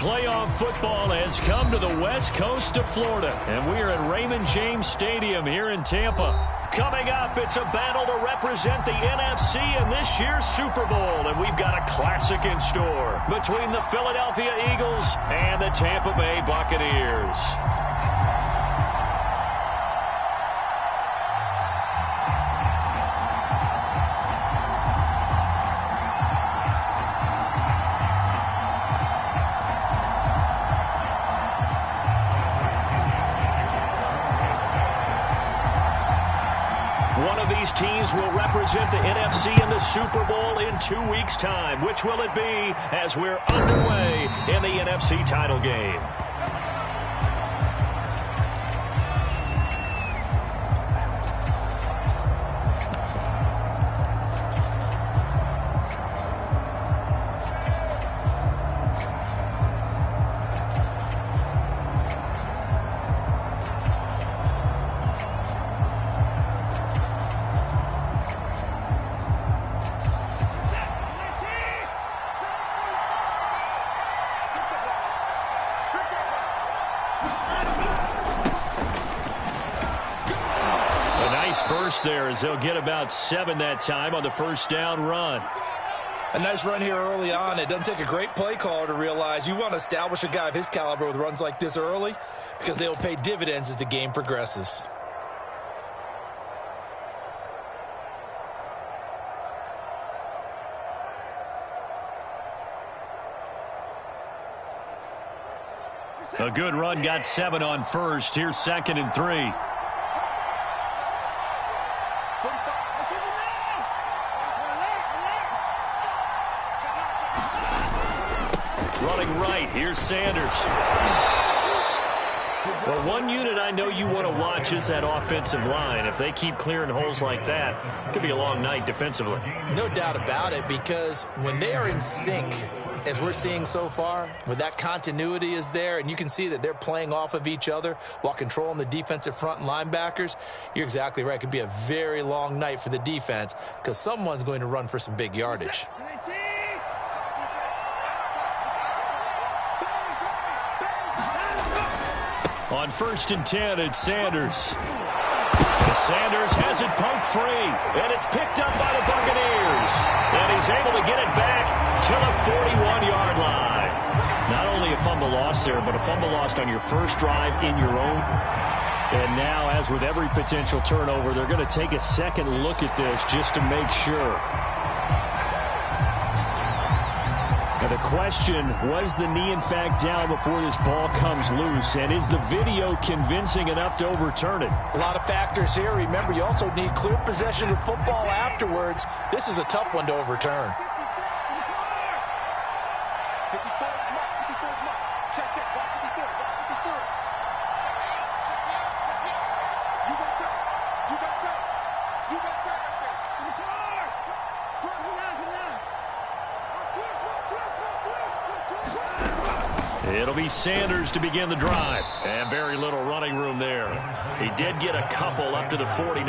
playoff football has come to the west coast of Florida, and we are at Raymond James Stadium here in Tampa. Coming up, it's a battle to represent the NFC in this year's Super Bowl, and we've got a classic in store between the Philadelphia Eagles and the Tampa Bay Buccaneers. These teams will represent the NFC in the Super Bowl in 2 weeks' time. Which will it be as we're underway in the NFC title game? Burst there as they'll get about 7 that time on the first down run. A nice run here early on. It doesn't take a great play caller to realize you want to establish a guy of his caliber with runs like this early because they will pay dividends as the game progresses. A good run got 7 on first. Here's 2nd and 3. Running right, here's Sanders. Well, one unit I know you want to watch is that offensive line. If they keep clearing holes like that, it could be a long night defensively. No doubt about it, because when they are in sync, as we're seeing so far, where that continuity is there, and you can see that they're playing off of each other while controlling the defensive front and linebackers, you're exactly right. It could be a very long night for the defense because someone's going to run for some big yardage. On 1st and 10, it's Sanders. Sanders has it poked free, and it's picked up by the Buccaneers. And he's able to get it back to the 41-yard line. Not only a fumble loss there, but a fumble lost on your first drive in your own. And now, as with every potential turnover, they're going to take a second look at this just to make sure. Now the question, was the knee in fact down before this ball comes loose? And is the video convincing enough to overturn it? A lot of factors here. Remember, you also need clear possession of football afterwards. This is a tough one to overturn. It'll be Sanders to begin the drive. And very little running room there. He did get a couple up to the 49.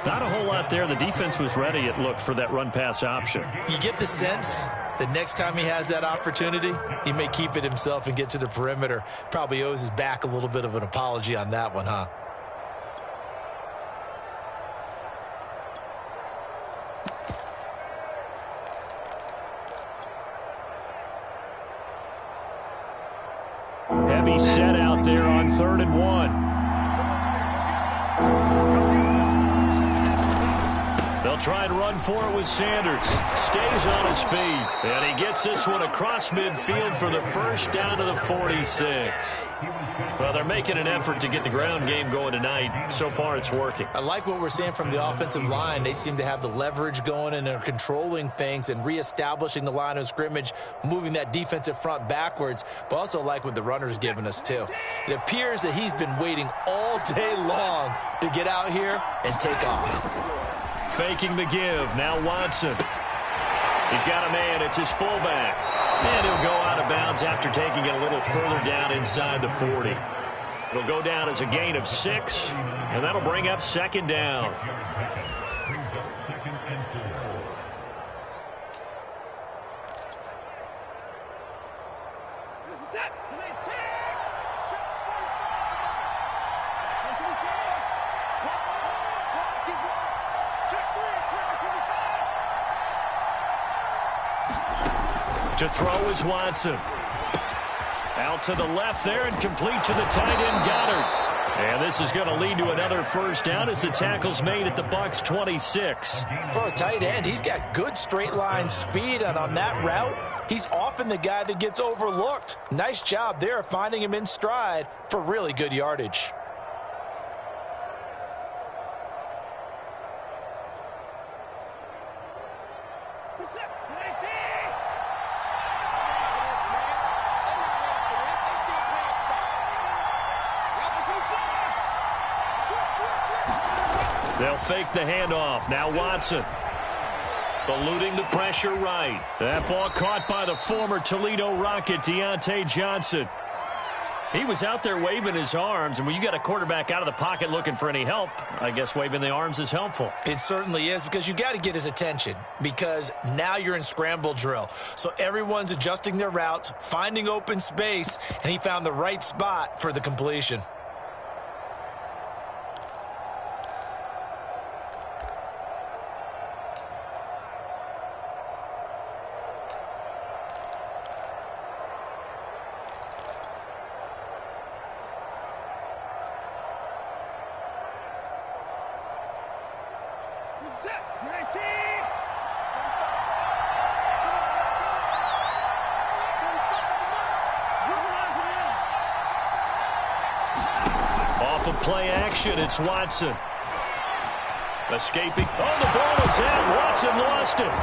Not a whole lot there. The defense was ready, it looked, for that run-pass option. You get the sense that next time he has that opportunity, he may keep it himself and get to the perimeter. Probably owes his back a little bit of an apology on that one, huh? Heavy set out there on 3rd and 1. They'll try and run for it with Sanders. Stays on his feet. And he gets this one across midfield for the first down to the 46. Well, they're making an effort to get the ground game going tonight. So far, it's working. I like what we're seeing from the offensive line. They seem to have the leverage going and are controlling things and reestablishing the line of scrimmage, moving that defensive front backwards, but also like what the runner's giving us, too. It appears that he's been waiting all day long to get out here and take off. Faking the give. Now Watson. He's got a man. It's his fullback. And he'll go out of bounds after taking it a little further down inside the 40. It'll go down as a gain of 6, and that'll bring up 2nd down. To throw is Watson. Out to the left there and complete to the tight end Goddard. And this is going to lead to another first down as the tackle's made at the Bucs 26. For a tight end, he's got good straight line speed, and on that route, he's often the guy that gets overlooked. Nice job there of finding him in stride for really good yardage. They'll fake the handoff. Now Watson. Eluding the pressure right. That ball caught by the former Toledo Rocket, Deontay Johnson. He was out there waving his arms, and when you got a quarterback out of the pocket looking for any help, I guess waving the arms is helpful. It certainly is, because you got to get his attention, because now you're in scramble drill. So everyone's adjusting their routes, finding open space, and he found the right spot for the completion. Off of play action, it's Watson. Escaping. Oh, the ball is out. Watson lost it.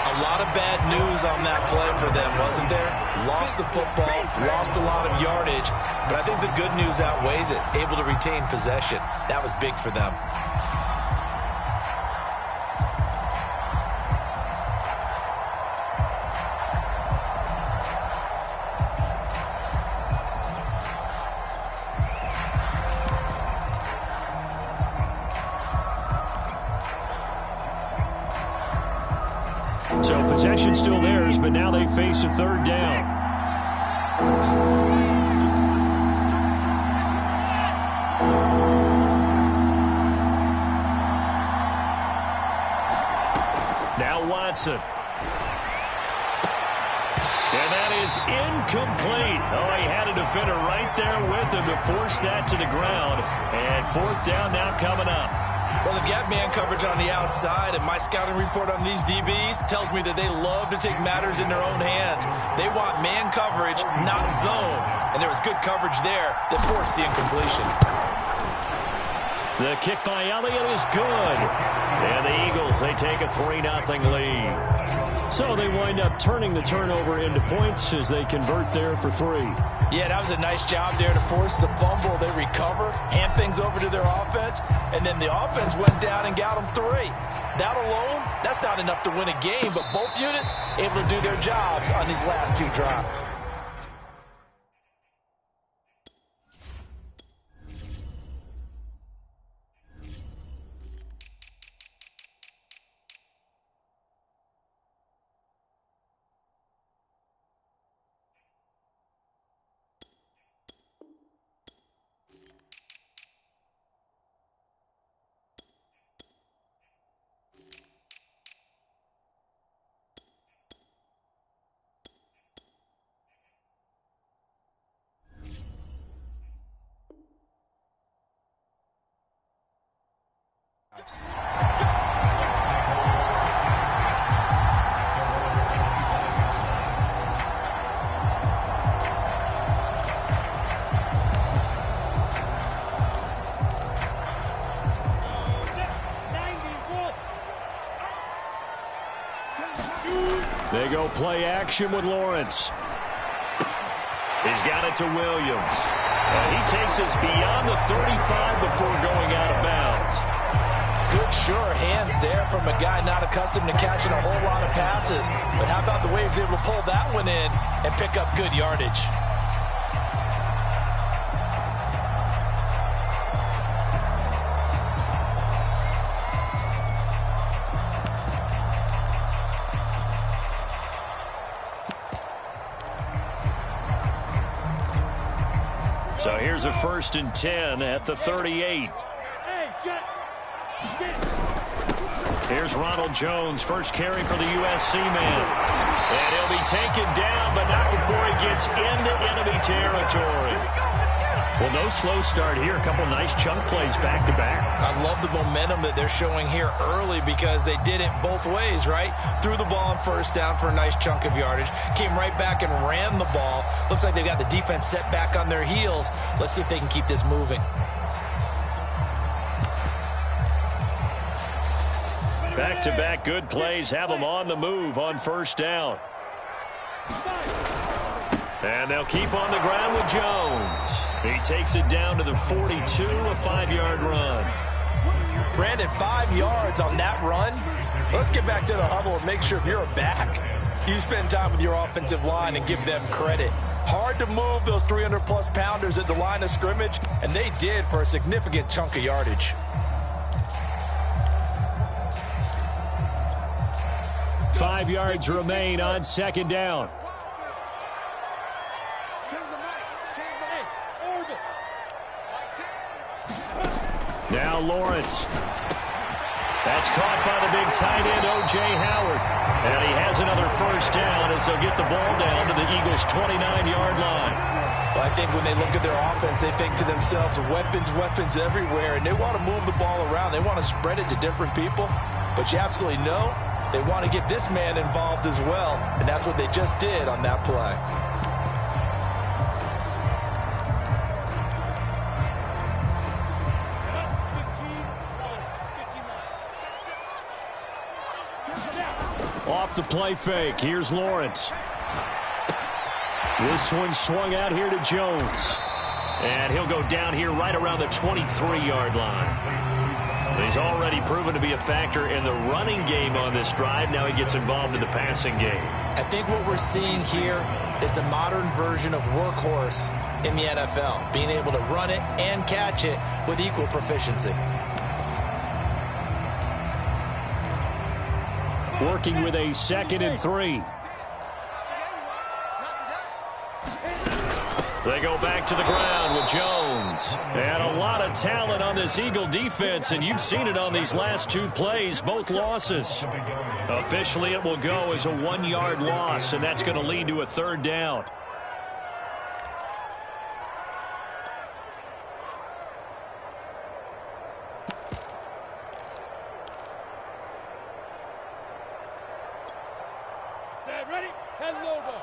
A lot of bad news on that play for them, wasn't there? Lost the football, lost a lot of yardage, but I think the good news outweighs it. Able to retain possession. That was big for them. So possession still theirs, but now they face a third down. Now Watson. And that is incomplete. Oh, he had a defender right there with him to force that to the ground. And fourth down now coming up. Well, they've got man coverage on the outside, and my scouting report on these DBs tells me that they love to take matters in their own hands. They want man coverage, not zone. And there was good coverage there that forced the incompletion. The kick by Elliott is good. And the Eagles, they take a 3-0 lead. So they wind up turning the turnover into points as they convert there for 3. Yeah, that was a nice job there to force the fumble. They recover, hand things over to their offense, and then the offense went down and got them 3. That alone, that's not enough to win a game, but both units able to do their jobs on these last 2 drives. They go play action with Lawrence. He's got it to Williams. And he takes us beyond the 35 before going out of bounds. Good, sure hands there from a guy not accustomed to catching a whole lot of passes. But how about the way he was able to pull that one in and pick up good yardage? So here's a 1st and 10 at the 38. Here's Ronald Jones, first carry for the USC man. And he'll be taken down, but not before he gets into enemy territory. Well, no slow start here. A couple nice chunk plays back-to-back. I love the momentum that they're showing here early because they did it both ways, right? Threw the ball on 1st down for a nice chunk of yardage. Came right back and ran the ball. Looks like they've got the defense set back on their heels. Let's see if they can keep this moving. Back-to-back good plays have them on the move on 1st down. And they'll keep on the ground with Jones. He takes it down to the 42, a 5-yard run. Brandon, 5 yards on that run. Let's get back to the huddle and make sure if you're a back, you spend time with your offensive line and give them credit. Hard to move those 300-plus pounders at the line of scrimmage, and they did for a significant chunk of yardage. 5 yards remain on 2nd down. Now Lawrence. That's caught by the big tight end, O.J. Howard. And he has another 1st down as they'll get the ball down to the Eagles' 29-yard line. Well, I think when they look at their offense, they think to themselves, weapons everywhere, and they want to move the ball around. They want to spread it to different people. But you absolutely know they want to get this man involved as well, and that's what they just did on that play. Off the play fake, here's Lawrence. This one swung out here to Jones. And he'll go down here right around the 23-yard line. He's already proven to be a factor in the running game on this drive. Now he gets involved in the passing game. I think what we're seeing here is the modern version of workhorse in the NFL, being able to run it and catch it with equal proficiency. Working with a 2nd and 3. They go back to the ground with Jones. And a lot of talent on this Eagle defense, and you've seen it on these last 2 plays, both losses. Officially, it will go as a 1-yard loss, and that's going to lead to a 3rd down. Set, ready? 10 Lobo.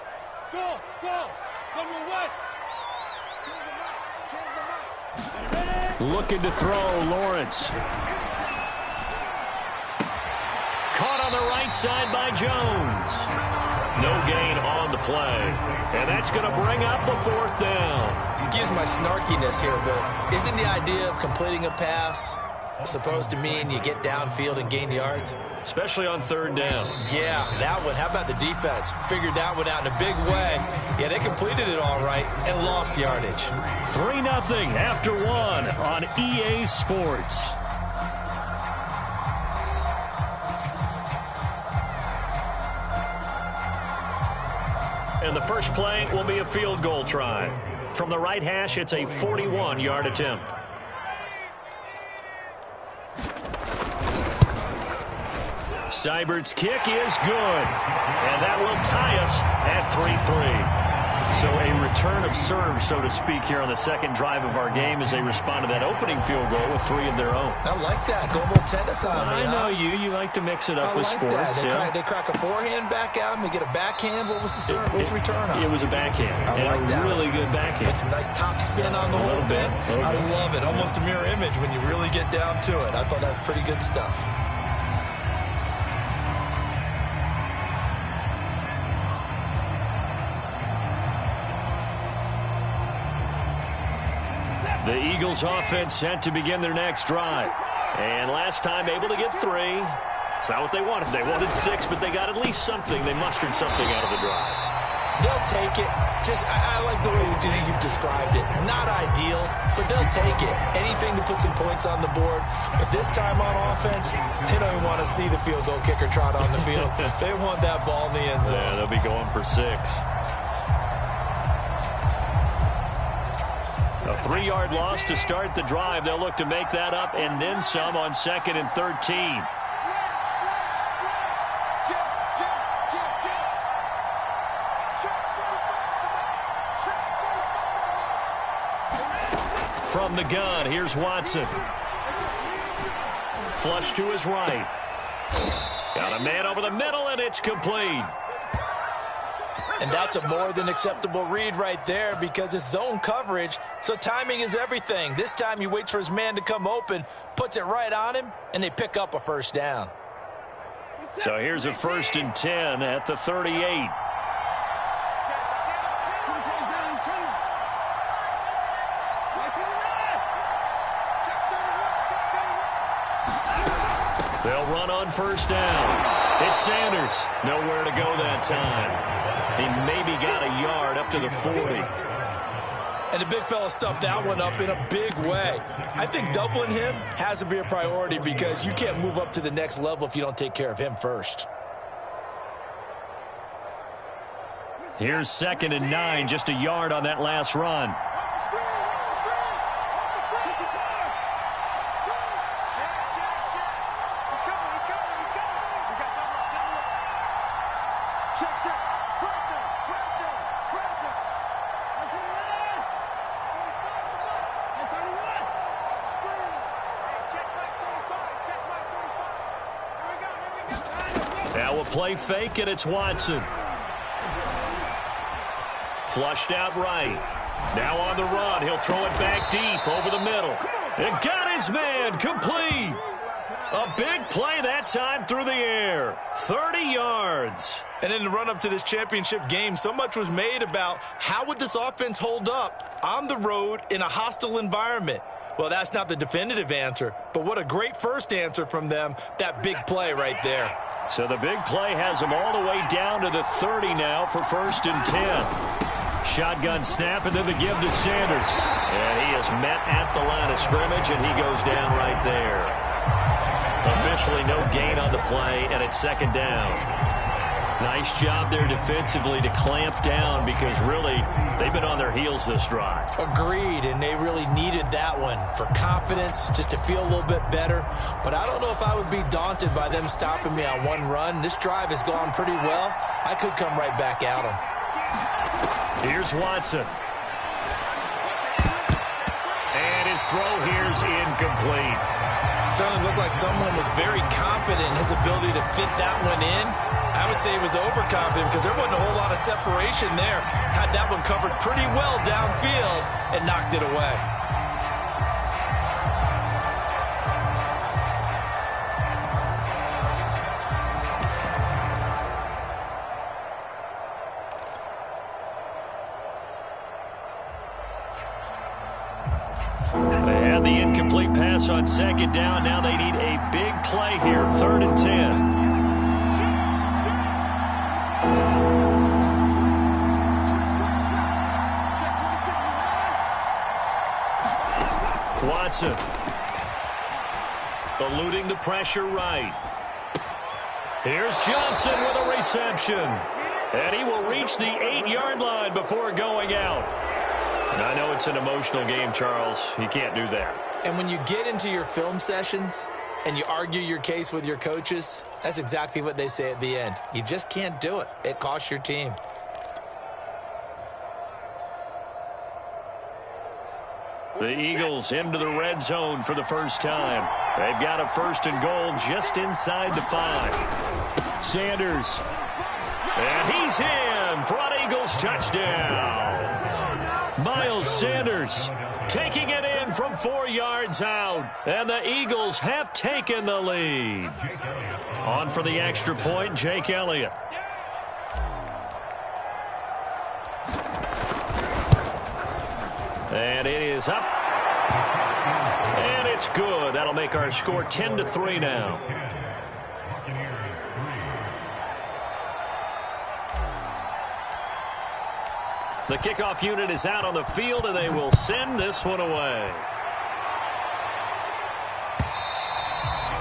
Go, go. General West. Looking to throw, Lawrence. Caught on the right side by Jones. No gain on the play. And that's going to bring up a 4th down. Excuse my snarkiness here, but isn't the idea of completing a pass supposed to mean you get downfield and gain yards? Especially on 3rd down. Yeah, that one. How about the defense? Figured that one out in a big way. Yeah, they completed it all right and lost yardage. 3-0 after 1 on EA Sports. And the first play will be a field goal try. From the right hash, it's a 41-yard attempt. Seibert's kick is good. And that will tie us at 3-3. So a return of serve, so to speak, here on the 2nd drive of our game as they respond to that opening field goal with 3 of their own. I like that. Go a little tennis on me. I know you. You like to mix it up with sports. They crack a forehand back at him. They get a backhand. What was the serve? What was the return on? It was a backhand. I like that. Really good backhand. Get some nice top spin on the whole bit. I love it. Almost a mirror image when you really get down to it. I thought that was pretty good stuff. The Eagles offense set to begin their next drive. And last time able to get 3. It's not what they wanted. They wanted 6, but they got at least something. They mustered something out of the drive. They'll take it. I like the way you've described it. Not ideal, but they'll take it. Anything to put some points on the board. But this time on offense, they don't even want to see the field goal kicker trot on the field. They want that ball in the end zone. Yeah, they'll be going for 6. A 3-yard loss to start the drive. They'll look to make that up and then some on 2nd and 13. From the gun, here's Watson. Flush to his right. Got a man over the middle, and it's complete. And that's a more than acceptable read right there because it's zone coverage, so timing is everything. This time he waits for his man to come open, puts it right on him, and they pick up a first down. So here's a 1st and 10 at the 38. They'll run on 1st down. It's Sanders. Nowhere to go that time. He maybe got a yard up to the 40. And the big fella stuffed that one up in a big way. I think doubling him has to be a priority because you can't move up to the next level if you don't take care of him first. Here's 2nd and 9, just a yard on that last run. Now a play fake, and it's Watson. Flushed out right. Now on the run. He'll throw it back deep over the middle. And got his man complete. A big play that time through the air. 30 yards. And in the run-up to this championship game, so much was made about how would this offense hold up on the road in a hostile environment. Well, that's not the definitive answer, but what a great first answer from them, that big play right there. So the big play has them all the way down to the 30 now for 1st and 10. Shotgun snap and then the give to Sanders. And he is met at the line of scrimmage, and he goes down right there. Officially no gain on the play, and it's 2nd down. Nice job there defensively to clamp down because really they've been on their heels this drive. Agreed, and they really needed that one for confidence, just to feel a little bit better. But I don't know if I would be daunted by them stopping me on one run. This drive has gone pretty well. I could come right back at them. Here's Watson. And his throw here's incomplete. Certainly looked like someone was very confident in his ability to fit that one in. I would say he was overconfident because there wasn't a whole lot of separation there. Had that one covered pretty well downfield and knocked it away. They had the incomplete pass on 2nd down. Now they need a big play here, 3rd and 10. Watson. Eluding the pressure right. Here's Johnson with a reception. And he will reach the 8-yard line before going out. And I know it's an emotional game, Charles. You can't do that. And when you get into your film sessions and you argue your case with your coaches, that's exactly what they say at the end. You just can't do it. It costs your team. The Eagles into the red zone for the first time. They've got a 1st and goal just inside the 5. Sanders. And he's in for an Eagles touchdown. Miles Sanders taking it in from 4 yards out. And the Eagles have taken the lead. On for the extra point, Jake Elliott. And it is up. And it's good. That'll make our score 10-3 now. The kickoff unit is out on the field, and they will send this one away.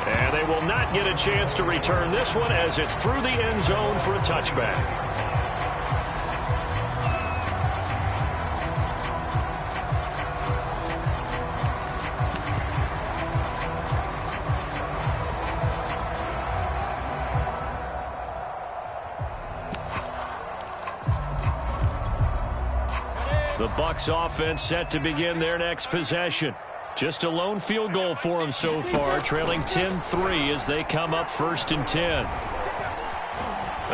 And they will not get a chance to return this one as it's through the end zone for a touchback. The Bucs offense set to begin their next possession. Just a lone field goal for them so far, trailing 10-3 as they come up 1st and 10.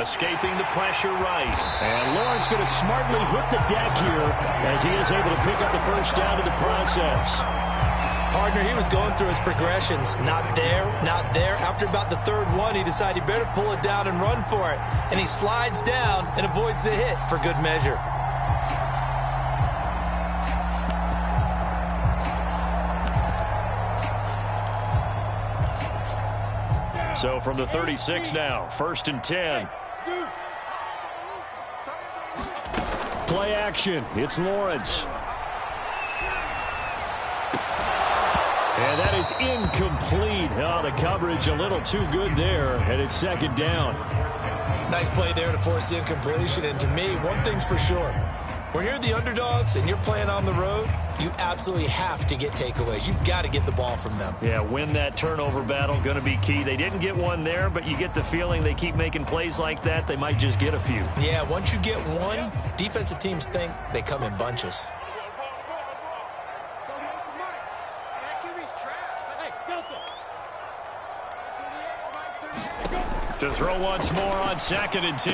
Escaping the pressure right. And Lawrence going to smartly hit the deck here as he is able to pick up the first down in the process. Partner, he was going through his progressions. Not there, not there. After about the 3rd one, he decided he better pull it down and run for it. And he slides down and avoids the hit for good measure. So from the 36 now, 1st and 10. Play action. It's Lawrence. And that is incomplete. Oh, the coverage a little too good there, and it's 2nd down. Nice play there to force the incompletion. And to me, one thing's for sure. When you're the underdogs and you're playing on the road, you absolutely have to get takeaways. You've got to get the ball from them. Yeah, win that turnover battle, going to be key. They didn't get one there, but you get the feeling they keep making plays like that, they might just get a few. Yeah, once you get one, defensive teams think they come in bunches. To throw once more on 2nd and 10.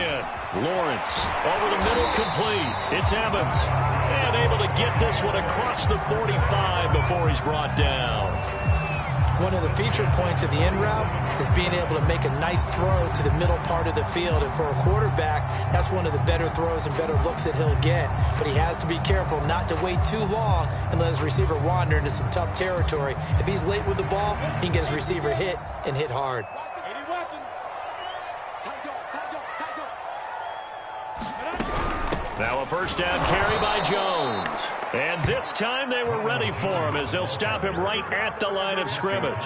Lawrence over the middle, complete. It's Evans. And able to get this one across the 45 before he's brought down. One of the feature points of the in route is being able to make a nice throw to the middle part of the field. And for a quarterback, that's one of the better throws and better looks that he'll get. But he has to be careful not to wait too long and let his receiver wander into some tough territory. If he's late with the ball, he can get his receiver hit and hit hard. Now a first down carry by Jones. And this time they were ready for him as they'll stop him right at the line of scrimmage.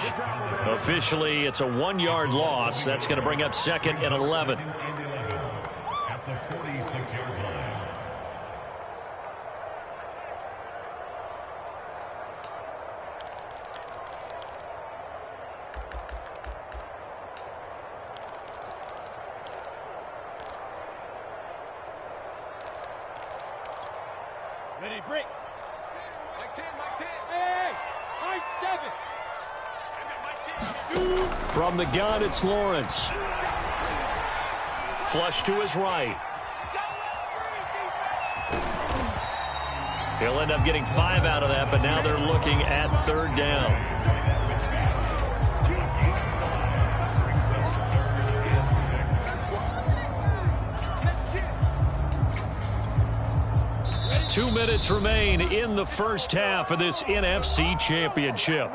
Officially, it's a 1-yard loss. That's going to bring up 2nd and 11. Ready, break. Mike 10, Mike 10. Hey, Mike 7. From the gun, it's Lawrence. Flush to his right. He'll end up getting 5 out of that, but now they're looking at 3rd down. 2 minutes remain in the first half of this NFC Championship.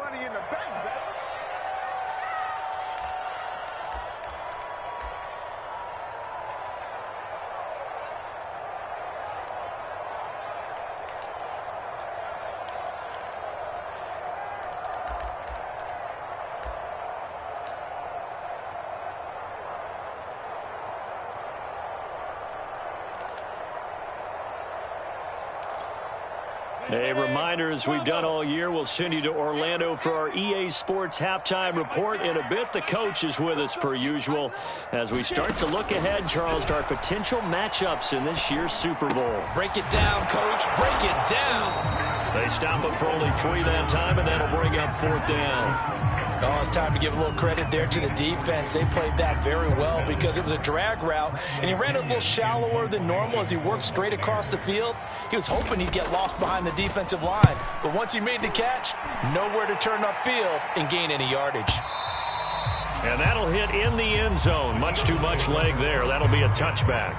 Hey, reminders we've done all year. We'll send you to Orlando for our EA Sports halftime report in a bit. The coach is with us per usual as we start to look ahead, Charles, to our potential matchups in this year's Super Bowl. Break it down, coach. Break it down. They stop him for only 3 that time, and that'll bring up 4th down. Oh, it's time to give a little credit there to the defense. They played that very well because it was a drag route, and he ran it a little shallower than normal as he worked straight across the field. He was hoping he'd get lost behind the defensive line, but once he made the catch, nowhere to turn upfield and gain any yardage. And that'll hit in the end zone. Much too much leg there. That'll be a touchback.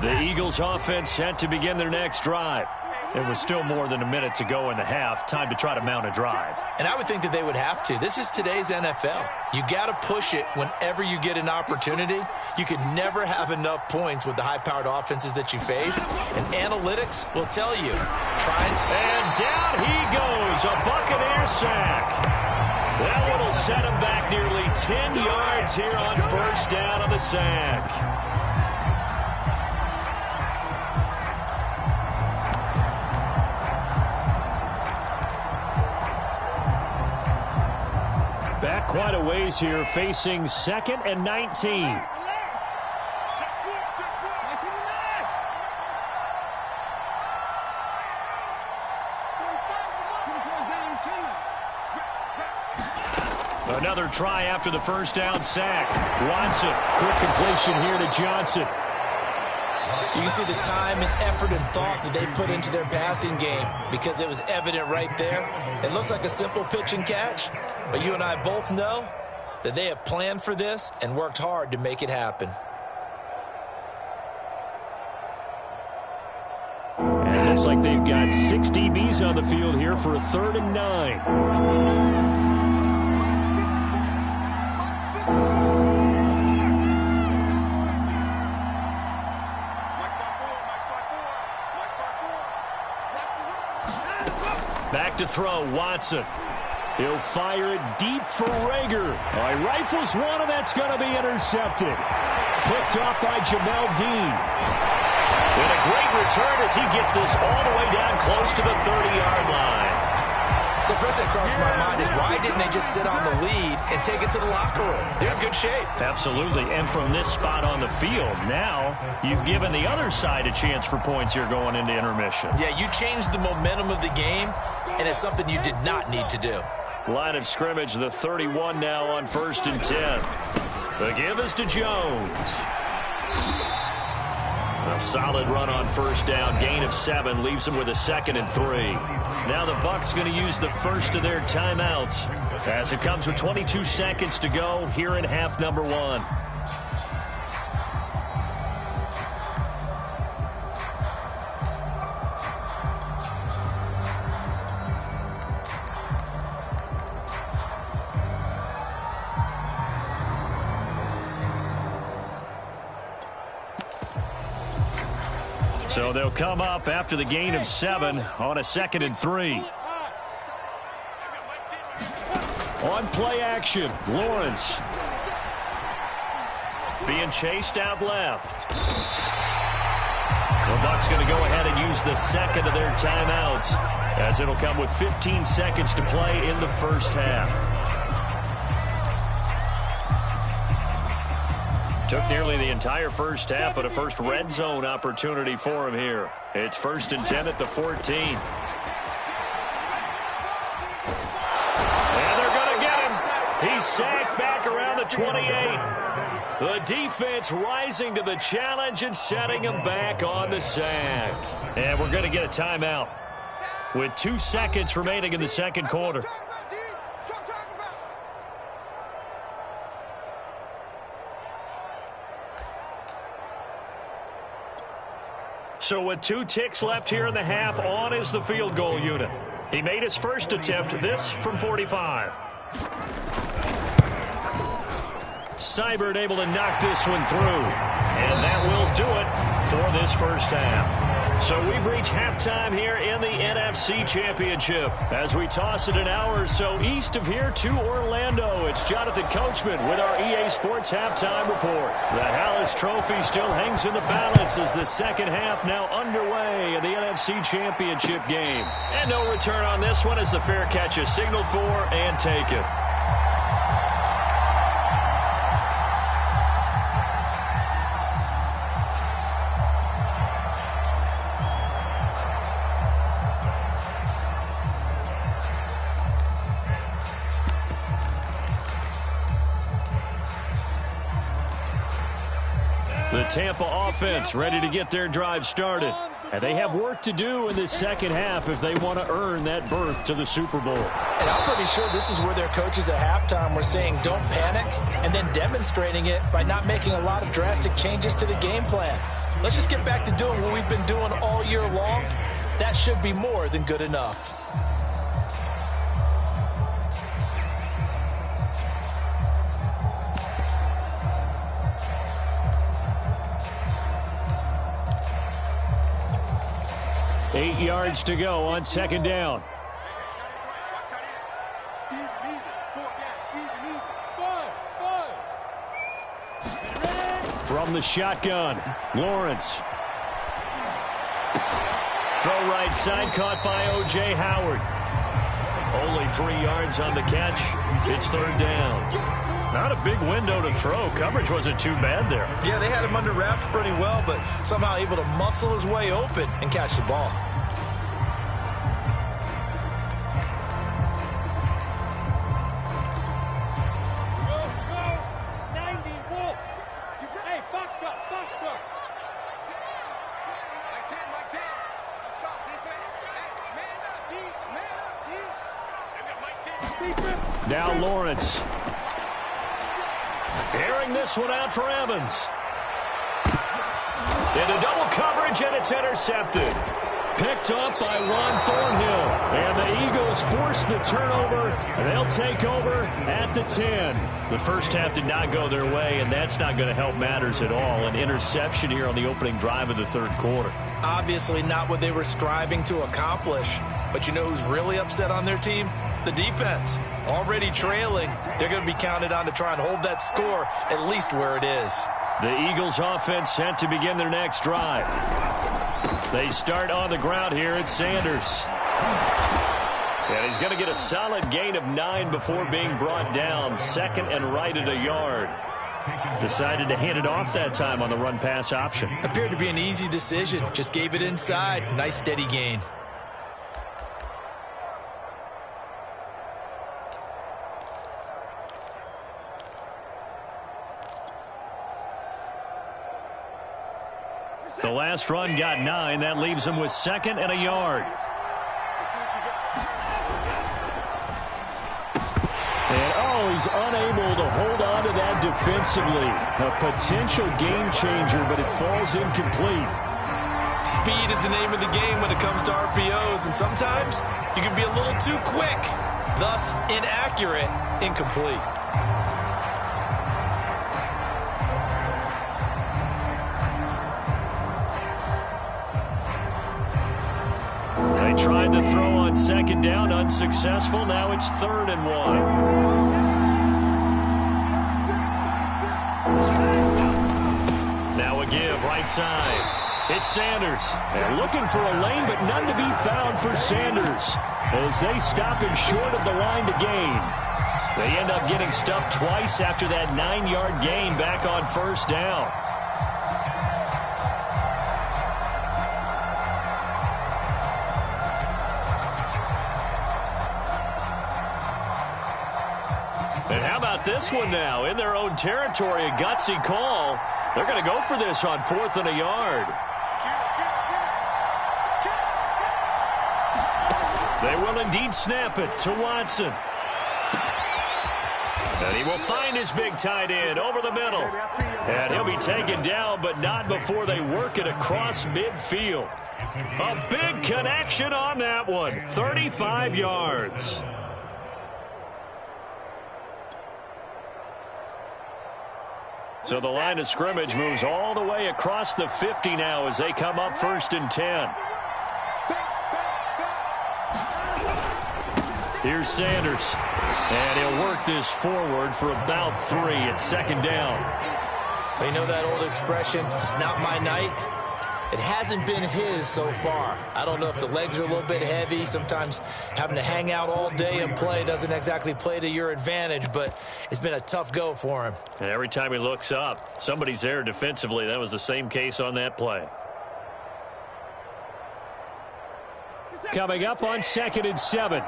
The Eagles offense set to begin their next drive. It was still more than a minute to go in the half. Time to try to mount a drive. And I would think that they would have to. This is today's NFL. You got to push it whenever you get an opportunity. You could never have enough points with the high-powered offenses that you face. And analytics will tell you. And down he goes. A Buccaneer sack. That one will set him back nearly 10 yards here on first down on the sack. quite a ways here, facing 2nd and 19. Another try after the first down sack. Watson, quick completion here to Johnson. You can see the time and effort and thought that they put into their passing game because it was evident right there. It looks like a simple pitch and catch, but you and I both know that they have planned for this and worked hard to make it happen. And it looks like they've got 6 DBs on the field here for a 3rd and 9. Back to throw, Watson. He'll fire it deep for Rager. He rifles one, and that's going to be intercepted. Picked off by Jamel Dean. And a great return as he gets this all the way down close to the 30-yard line. So first thing that crossed my mind is why didn't they just sit on the lead and take it to the locker room? They're in good shape. Absolutely. And from this spot on the field, now you've given the other side a chance for points here going into intermission. Yeah, you changed the momentum of the game, and it's something you did not need to do. Line of scrimmage, the 31 now on 1st and 10. The give is to Jones. A solid run on 1st down. Gain of 7 leaves them with a 2nd and 3. Now the Bucs going to use the first of their timeouts as it comes with 22 seconds to go here in half number 1. So they'll come up after the gain of 7 on a 2nd and 3. On play action, Lawrence. Being chased out left. The Bucs going to go ahead and use the 2nd of their timeouts as it'll come with 15 seconds to play in the first half. Took nearly the entire first half, but a first red zone opportunity for him here. It's 1st and 10 at the 14. And they're going to get him. He's sacked back around the 28. The defense rising to the challenge and setting him back on the sack. And we're going to get a timeout with 2 seconds remaining in the second quarter. So with 2 ticks left here in the half, on is the field goal unit. He made his first attempt, this from 45. Seibert able to knock this one through. And that will do it for this first half. So we've reached halftime here in the NFC Championship. As we toss it an hour or so east of here to Orlando, it's Jonathan Coachman with our EA Sports Halftime Report. The Hallis Trophy still hangs in the balance as the second half now underway in the NFC Championship game. And no return on this one as the fair catch is signaled for and taken. The Tampa offense ready to get their drive started. And they have work to do in the second half if they want to earn that berth to the Super Bowl. And I'm pretty sure this is where their coaches at halftime were saying don't panic and then demonstrating it by not making a lot of drastic changes to the game plan. Let's just get back to doing what we've been doing all year long. That should be more than good enough. Eight yards to go on second down. From the shotgun, Lawrence. Throw right side, caught by O.J. Howard. Only 3 yards on the catch. It's third down. Not a big window to throw. Coverage wasn't too bad there. Yeah, they had him under wraps pretty well, but somehow able to muscle his way open and catch the ball. Now Lawrence. Airing this one out for Evans. Into double coverage, and it's intercepted. Picked up by Juan Thornhill. And the Eagles force the turnover, and they'll take over at the 10. The first half did not go their way, and that's not going to help matters at all. An interception here on the opening drive of the third quarter. Obviously not what they were striving to accomplish. But you know who's really upset on their team? The defense. Already trailing. They're going to be counted on to try and hold that score at least where it is. The Eagles offense set to begin their next drive. They start on the ground here at Sanders. And he's going to get a solid gain of 9 before being brought down. Second and right at a yard. Decided to hand it off that time on the run-pass option. Appeared to be an easy decision. Just gave it inside. Nice steady gain. The last run got 9. That leaves him with second and a yard. And, he's unable to hold on to that defensively. A potential game changer, but it falls incomplete. Speed is the name of the game when it comes to RPOs, and sometimes you can be a little too quick, thus inaccurate, incomplete. They tried to throw on second down, unsuccessful. Now it's 3rd and 1. Now a give, right side. It's Sanders. They're looking for a lane, but none to be found for Sanders as they stop him short of the line to gain. They end up getting stuffed twice after that 9-yard gain back on first down. And how about this one now? In their own territory, a gutsy call. They're going to go for this on 4th and a yard. They will indeed snap it to Watson. And he will find his big tight end over the middle. And he'll be taken down, but not before they work it across midfield. A big connection on that one. 35 yards. So the line of scrimmage moves all the way across the 50 now as they come up 1st and 10. Here's Sanders. And he'll work this forward for about 3 at 2nd down. Well, you know that old expression, it's not my night? It hasn't been his so far. I don't know if the legs are a little bit heavy. Sometimes having to hang out all day and play doesn't exactly play to your advantage, but it's been a tough go for him. And every time he looks up, somebody's there defensively. That was the same case on that play. Coming up on 2nd and 7.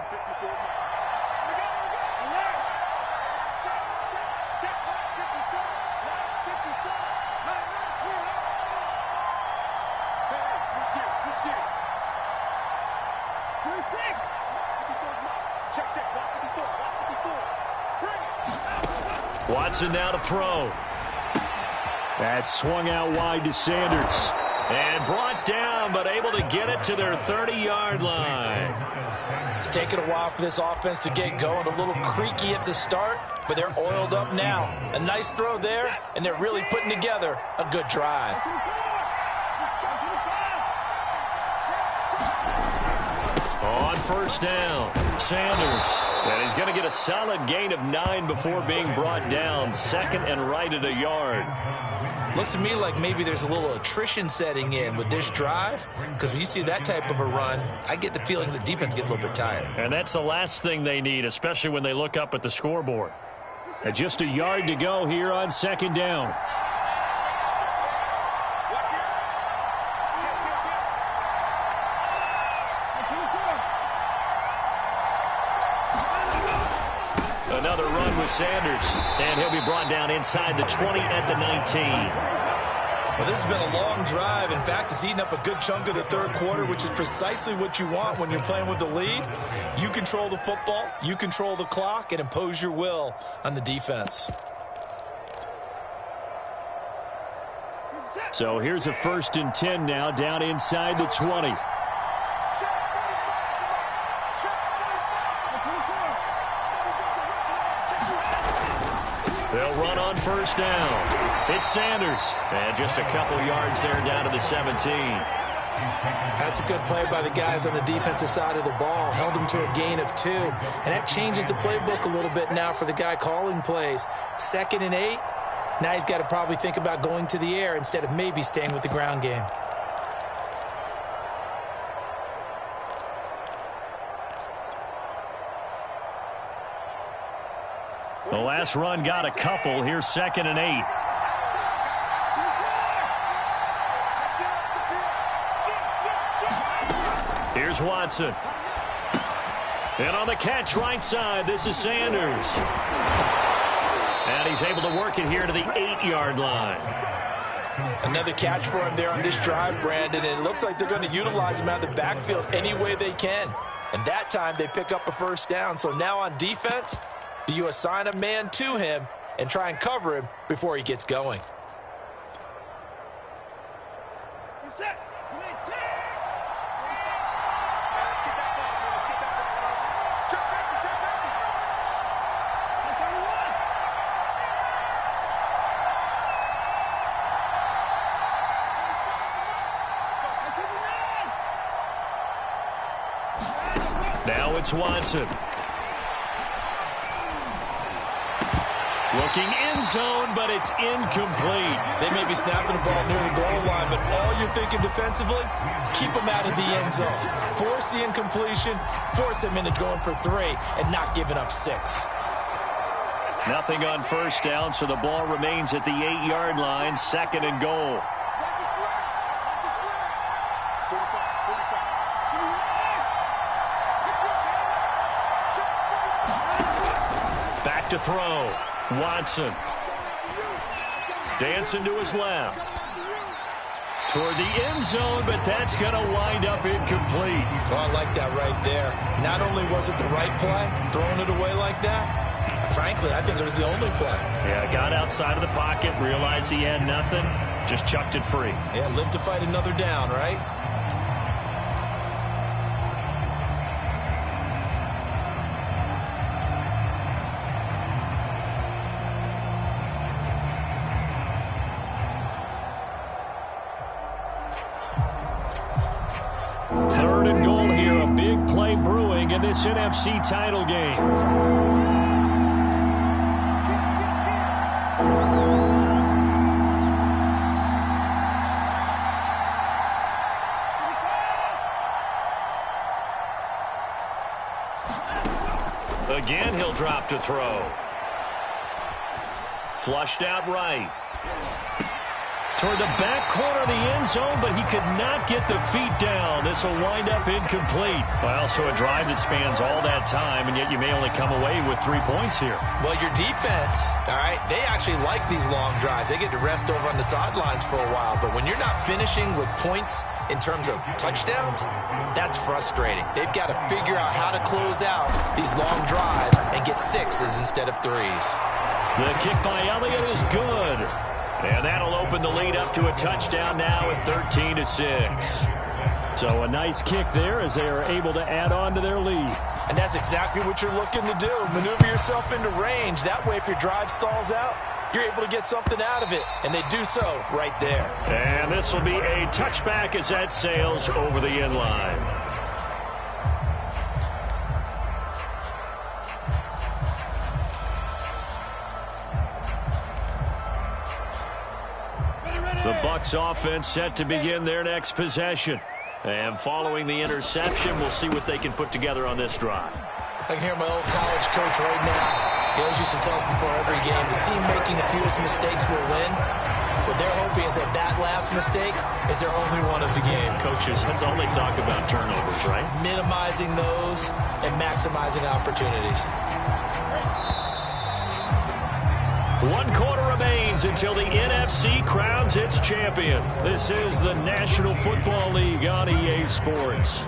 Watson now to throw. That's swung out wide to Sanders. And brought down, but able to get it to their 30-yard line. It's taken a while for this offense to get going. A little creaky at the start, but they're oiled up now. A nice throw there, and they're really putting together a good drive. On first down, Sanders. And he's going to get a solid gain of 9 before being brought down. 2nd and right at a yard. Looks to me like maybe there's a little attrition setting in with this drive, because when you see that type of a run, I get the feeling the defense gets a little bit tired. And that's the last thing they need, especially when they look up at the scoreboard. And just a yard to go here on second down. Another run with Sanders, and he'll be brought down inside the 20 at the 19. Well, this has been a long drive. In fact, it's eaten up a good chunk of the third quarter, which is precisely what you want when you're playing with the lead. You control the football, you control the clock, and impose your will on the defense. So here's a 1st and 10 now, down inside the 20. They'll run on 1st down. It's Sanders. And just a couple yards there down to the 17. That's a good play by the guys on the defensive side of the ball. Held them to a gain of 2. And that changes the playbook a little bit now for the guy calling plays. 2nd and 8. Now he's got to probably think about going to the air instead of maybe staying with the ground game. The last run got a couple. Here's 2nd and 8. Here's Watson. And on the catch right side, this is Sanders. And he's able to work it here to the 8-yard line. Another catch for him there on this drive, Brandon, and it looks like they're going to utilize him out of the backfield any way they can. And that time they pick up a 1st down. So now on defense, do you assign a man to him and try and cover him before he gets going? Now it's Watson. Looking end zone, but it's incomplete. They may be snapping the ball near the goal line, but all you're thinking defensively, keep them out of the end zone. Force the incompletion, force them into going for 3, and not giving up 6. Nothing on 1st down, so the ball remains at the 8-yard line, 2nd and goal. Back to throw. Watson. Dancing to his left. Toward the end zone, but that's going to wind up incomplete. Oh, I like that right there. Not only was it the right play, throwing it away like that, frankly, I think it was the only play. Yeah, got outside of the pocket, realized he had nothing, just chucked it free. Yeah, live to fight another down, right? In this NFC title game. Again, he'll drop to throw. Flushed out right. Toward the back corner of the end zone, but he could not get the feet down. This will wind up incomplete. Well, so a drive that spans all that time, and yet you may only come away with 3 points here. Well, your defense, all right, they actually like these long drives. They get to rest over on the sidelines for a while, but when you're not finishing with points in terms of touchdowns, that's frustrating. They've got to figure out how to close out these long drives and get 6s instead of 3s. The kick by Elliott is good. And that'll open the lead up to a touchdown now at 13-6. So a nice kick there as they are able to add on to their lead. And that's exactly what you're looking to do. Maneuver yourself into range. That way, if your drive stalls out, you're able to get something out of it. And they do so right there. And this will be a touchback as that sails over the end line. Bucs offense set to begin their next possession. And following the interception, we'll see what they can put together on this drive. I can hear my old college coach right now. He always used to tell us before every game, the team making the fewest mistakes will win. What they're hoping is that last mistake is their only one of the game. Coaches, that's all they talk about, turnovers, right? Minimizing those and maximizing opportunities. 1 quarter remains until the NFC crowns its champion. This is the National Football League on EA Sports.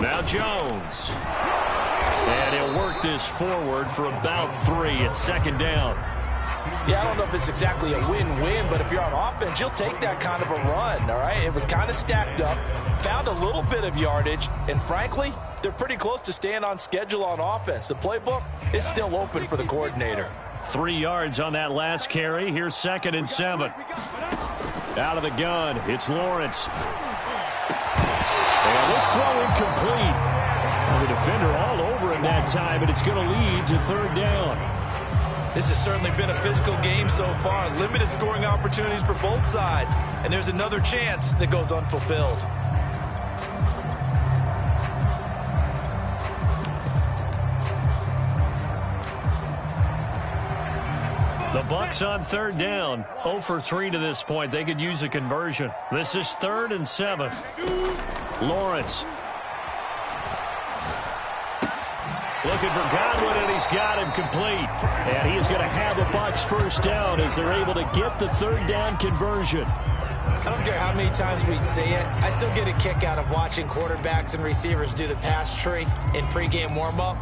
Now Jones. And he'll work this forward for about 3 at second down. Yeah, I don't know if it's exactly a win-win, but if you're on offense, you'll take that kind of a run, all right? It was kind of stacked up, found a little bit of yardage, and frankly, they're pretty close to staying on schedule on offense. The playbook is still open for the coordinator. 3 yards on that last carry. Here's 2nd and 7. Out of the gun, it's Lawrence. And this throw incomplete. And the defender all over him that time, and it's going to lead to 3rd down. This has certainly been a physical game so far. Limited scoring opportunities for both sides. And there's another chance that goes unfulfilled. The Bucs on 3rd down. 0 for 3 to this point. They could use a conversion. This is 3rd and 7. Lawrence. Looking for Godwin, and he's got him complete. And he is going to have a Bucs 1st down as they're able to get the 3rd down conversion. I don't care how many times we see it. I still get a kick out of watching quarterbacks and receivers do the pass tree in pregame warm-up.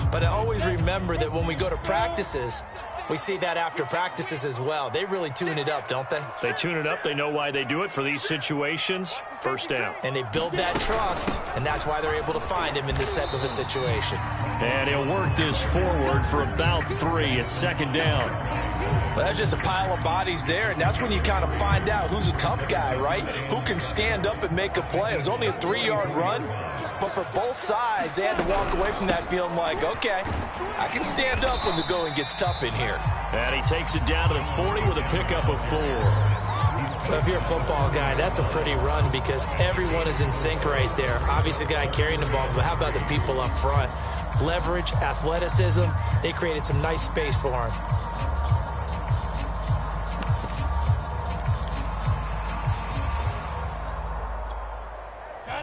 But I always remember that when we go to practices, we see that after practices as well. They really tune it up, don't they? They tune it up. They know why they do it for these situations. 1st down. And they build that trust, and that's why they're able to find him in this type of a situation. And he'll work this forward for about 3 at 2nd down. Well, that's just a pile of bodies there, and that's when you kind of find out who's a tough guy, right? Who can stand up and make a play. It was only a 3-yard run, but for both sides, they had to walk away from that feeling like, okay, I can stand up when the going gets tough in here. And he takes it down to the 40 with a pickup of 4. Well, if you're a football guy, that's a pretty run because everyone is in sync right there. Obviously, the guy carrying the ball, but how about the people up front? Leverage, athleticism, they created some nice space for him.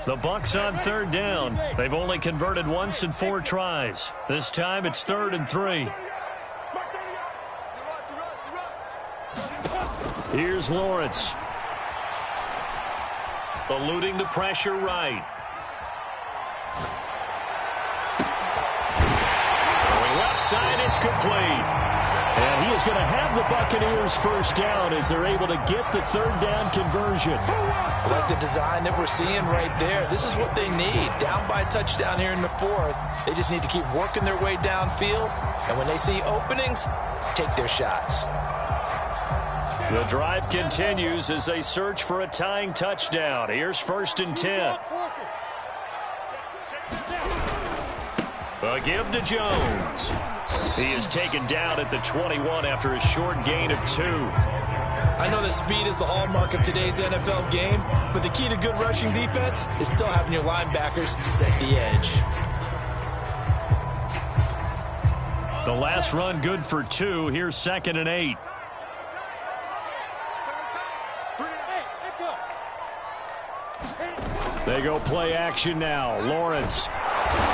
The Bucs on 3rd down. They've only converted once in 4 tries. This time it's 3rd and 3. Here's Lawrence. Eluding the pressure right. Going left side, it's complete. And he is going to have the Buccaneers 1st down as they're able to get the 3rd down conversion. I like the design that we're seeing right there. This is what they need. Down by a touchdown here in the 4th. They just need to keep working their way downfield. And when they see openings, take their shots. The drive continues as they search for a tying touchdown. Here's 1st and 10. A give to Jones. He is taken down at the 21 after a short gain of 2. I know that speed is the hallmark of today's NFL game, but the key to good rushing defense is still having your linebackers set the edge. The last run good for 2. Here's 2nd and 8. They go play action now. Lawrence.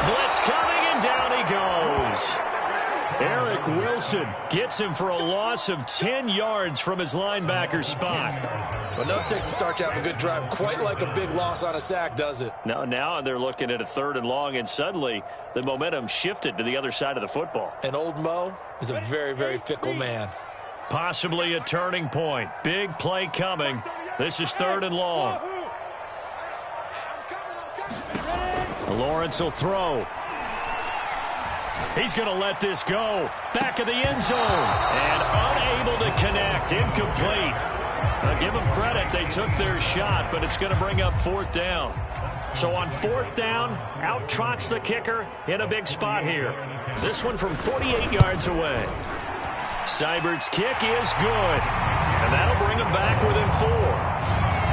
Blitz coming, and down he goes. Eric Wilson gets him for a loss of 10 yards from his linebacker spot. Well, no Texas start to have a good drive, quite like a big loss on a sack, does it? Now they're looking at a 3rd and long, and suddenly the momentum shifted to the other side of the football. And old Mo is a very, very fickle man. Possibly a turning point. Big play coming. This is 3rd and long. Lawrence will throw. He's going to let this go. Back of the end zone. And unable to connect. Incomplete. I'll give them credit. They took their shot, but it's going to bring up fourth down. So on fourth down, out trots the kicker in a big spot here. This one from 48 yards away. Seibert's kick is good, and that'll bring them back within 4.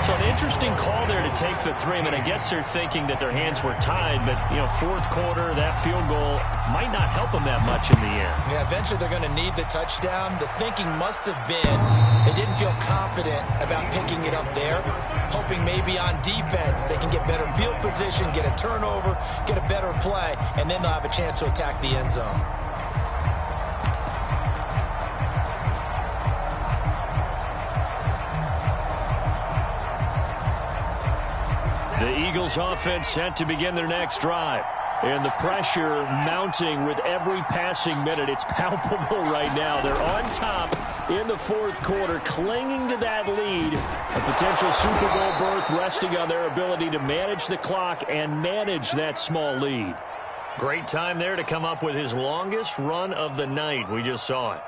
So an interesting call there to take the 3. I mean, I guess they're thinking that their hands were tied, but, you know, fourth quarter, that field goal might not help them that much in the air. Yeah, eventually they're going to need the touchdown. The thinking must have been they didn't feel confident about picking it up there, hoping maybe on defense they can get better field position, get a turnover, get a better play, and then they'll have a chance to attack the end zone. The Eagles offense set to begin their next drive. And the pressure mounting with every passing minute. It's palpable right now. They're on top in the fourth quarter, clinging to that lead. A potential Super Bowl berth resting on their ability to manage the clock and manage that small lead. Great time there to come up with his longest run of the night. We just saw it.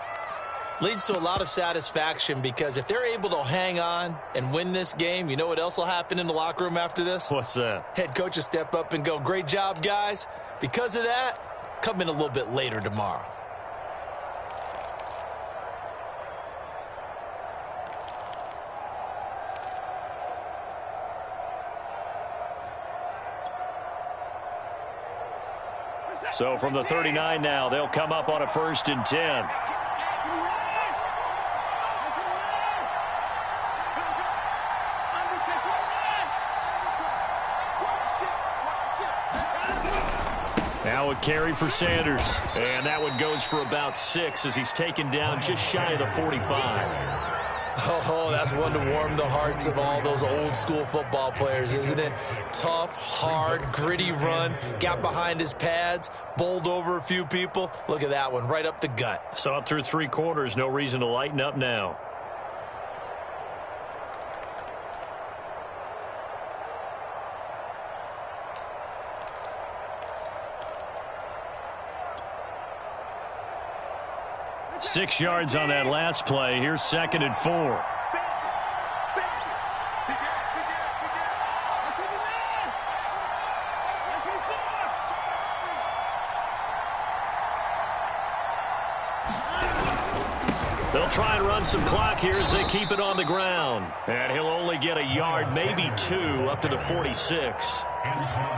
Leads to a lot of satisfaction because if they're able to hang on and win this game, you know what else will happen in the locker room after this? What's that? Head coach will step up and go, great job, guys. Because of that, come in a little bit later tomorrow. So from the 39 now, they'll come up on a 1st and 10. Now a carry for Sanders. And that one goes for about 6 as he's taken down just shy of the 45. Oh, that's one to warm the hearts of all those old school football players, isn't it? Tough, hard, gritty run, got behind his pads, bowled over a few people. Look at that one, right up the gut. Saw it through 3 quarters, no reason to lighten up now. Six yards on that last play. Here's 2nd and 4. They'll try and run some clock here as they keep it on the ground. And he'll only get a yard, maybe 2, up to the 46.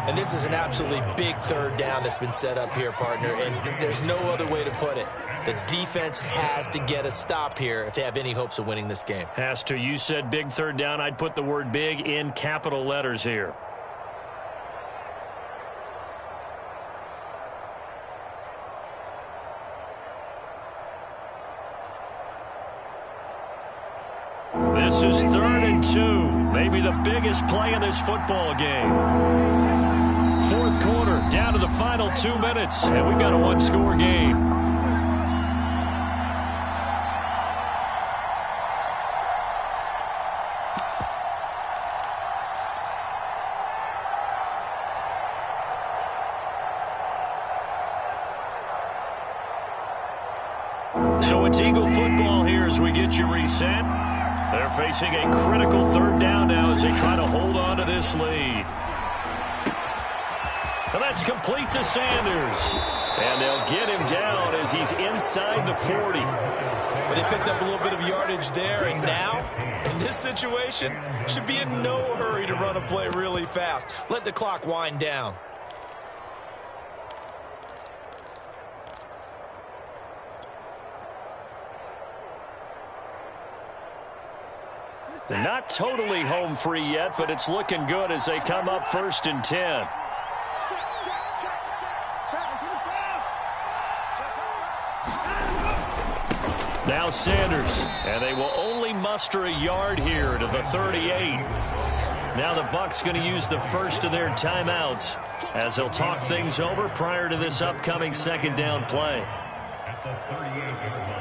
And this is an absolutely big 3rd down that's been set up here, partner, and there's no other way to put it. The defense has to get a stop here if they have any hopes of winning this game. Has to. You said big 3rd down. I'd put the word big in capital letters here. This is 3rd and 2. Maybe the biggest play in this football game. 4th quarter, down to the final 2 minutes, and we've got a 1-score game. So it's Eagle football here as we get you reset. They're facing a critical 3rd down now as they try to hold on to this lead. And that's complete to Sanders. And they'll get him down as he's inside the 40. But they picked up a little bit of yardage there, and now, in this situation, should be in no hurry to run a play really fast. Let the clock wind down. They're not totally home free yet, but it's looking good as they come up 1st and 10. Now Sanders, and they will only muster a yard here to the 38. Now the Bucs going to use the first of their timeouts as they'll talk things over prior to this upcoming 2nd down play. At the 38-yard line.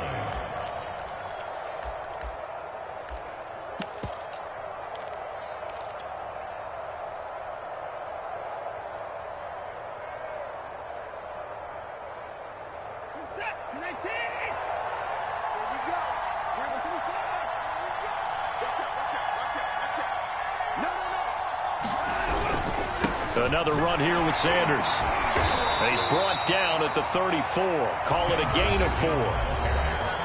Another run here with Sanders. And he's brought down at the 34. Call it a gain of 4.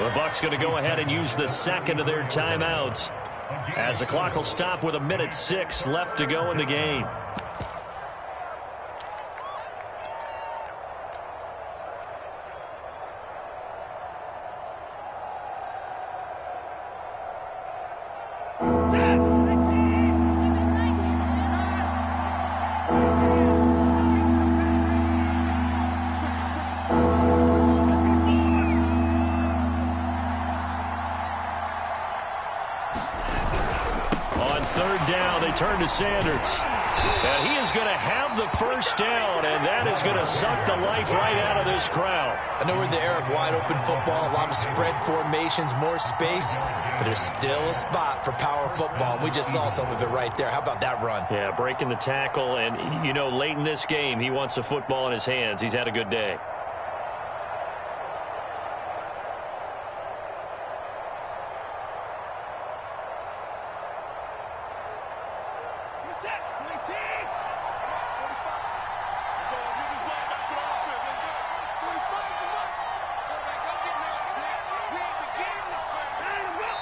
The Bucs going to go ahead and use the second of their timeouts, as the clock will stop with 1:06 left to go in the game. Turn to Sanders. And he is going to have the first down, and that is going to suck the life right out of this crowd. I know we're in the era of wide-open football, a lot of spread formations, more space, but there's still a spot for power football. We just saw some of it right there. How about that run? Yeah, breaking the tackle, and, you know, late in this game, he wants the football in his hands. He's had a good day.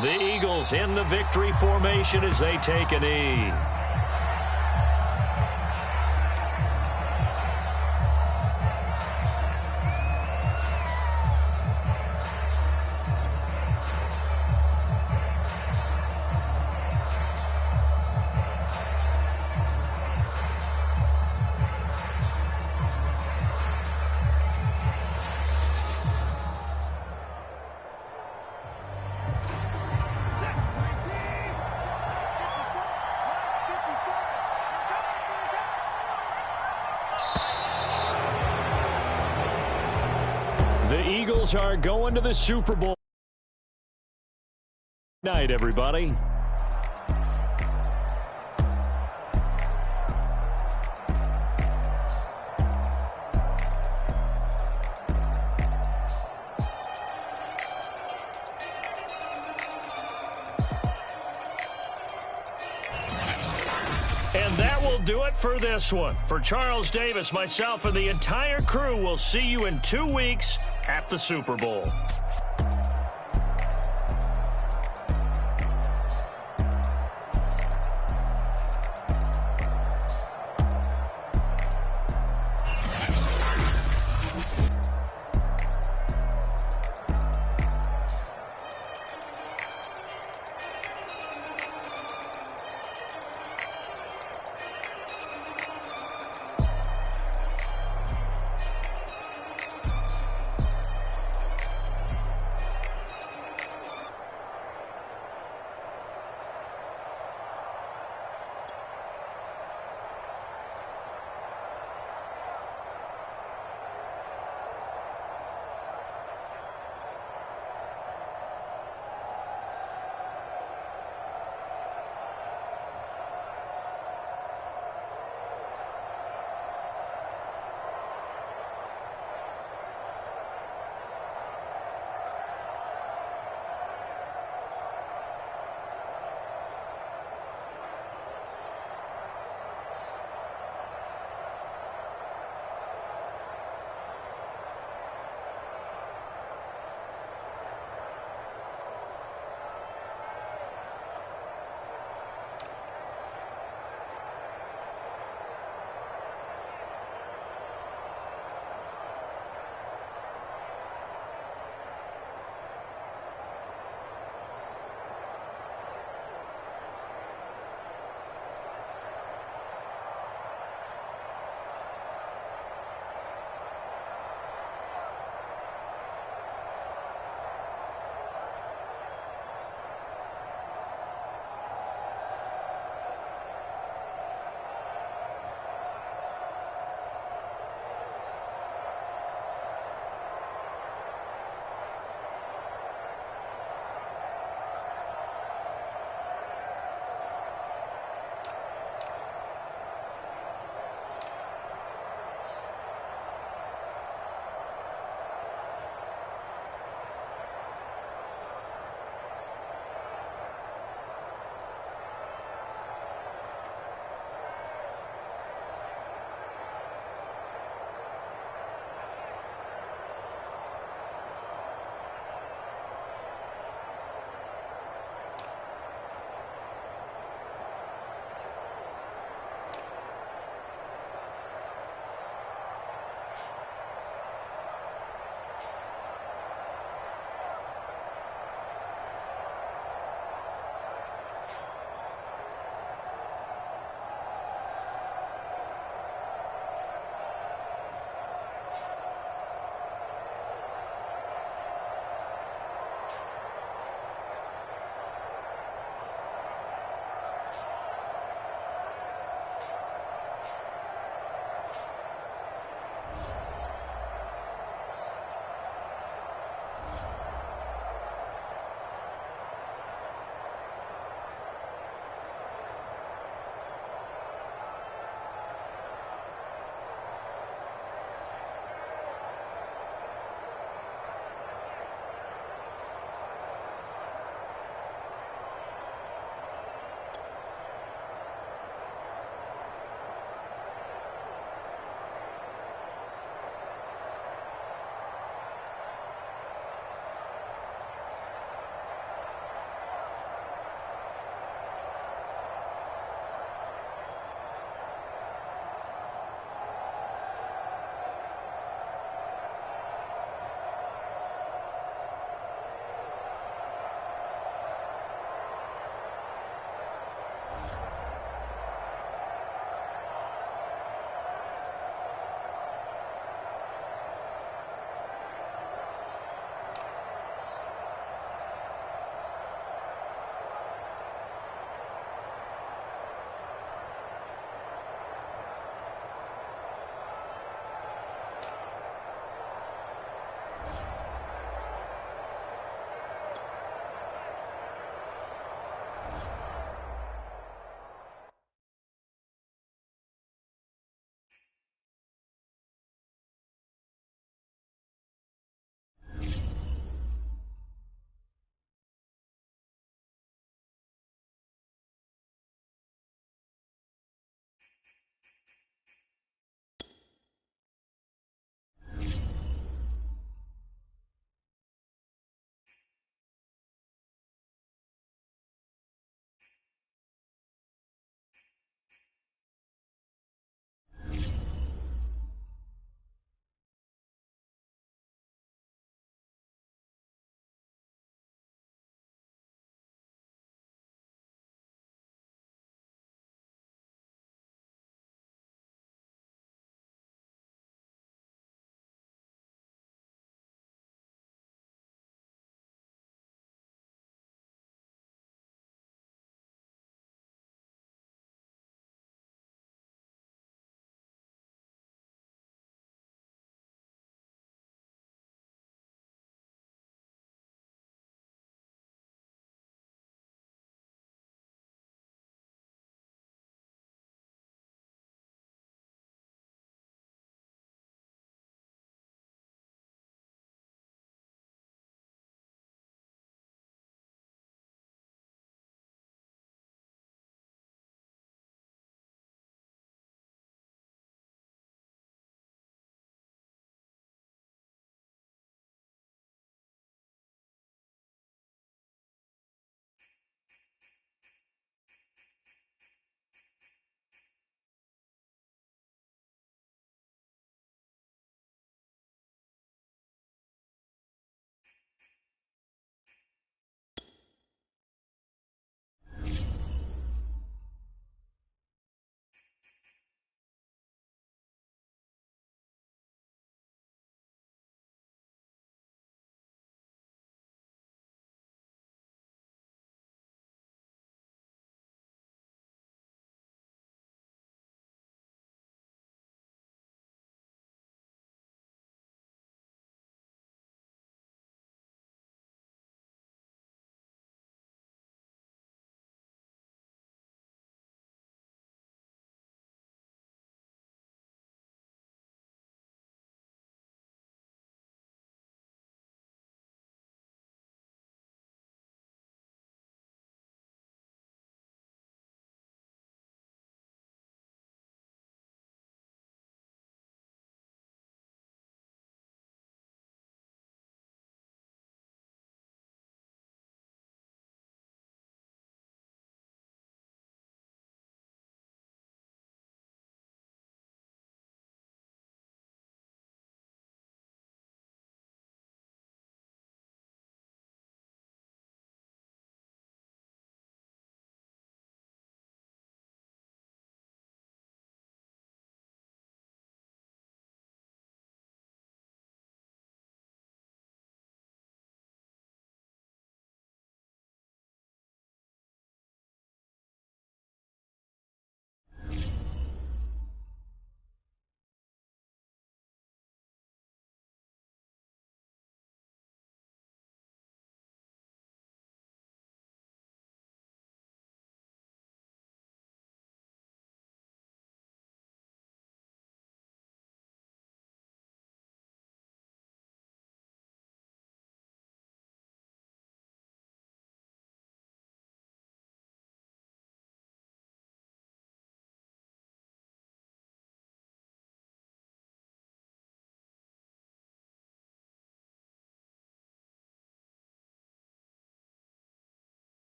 The Eagles in the victory formation as they take a knee. The Eagles are going to the Super Bowl tonight, everybody. And that will do it for this one. For Charles Davis, myself, and the entire crew, we'll see you in 2 weeks at the Super Bowl.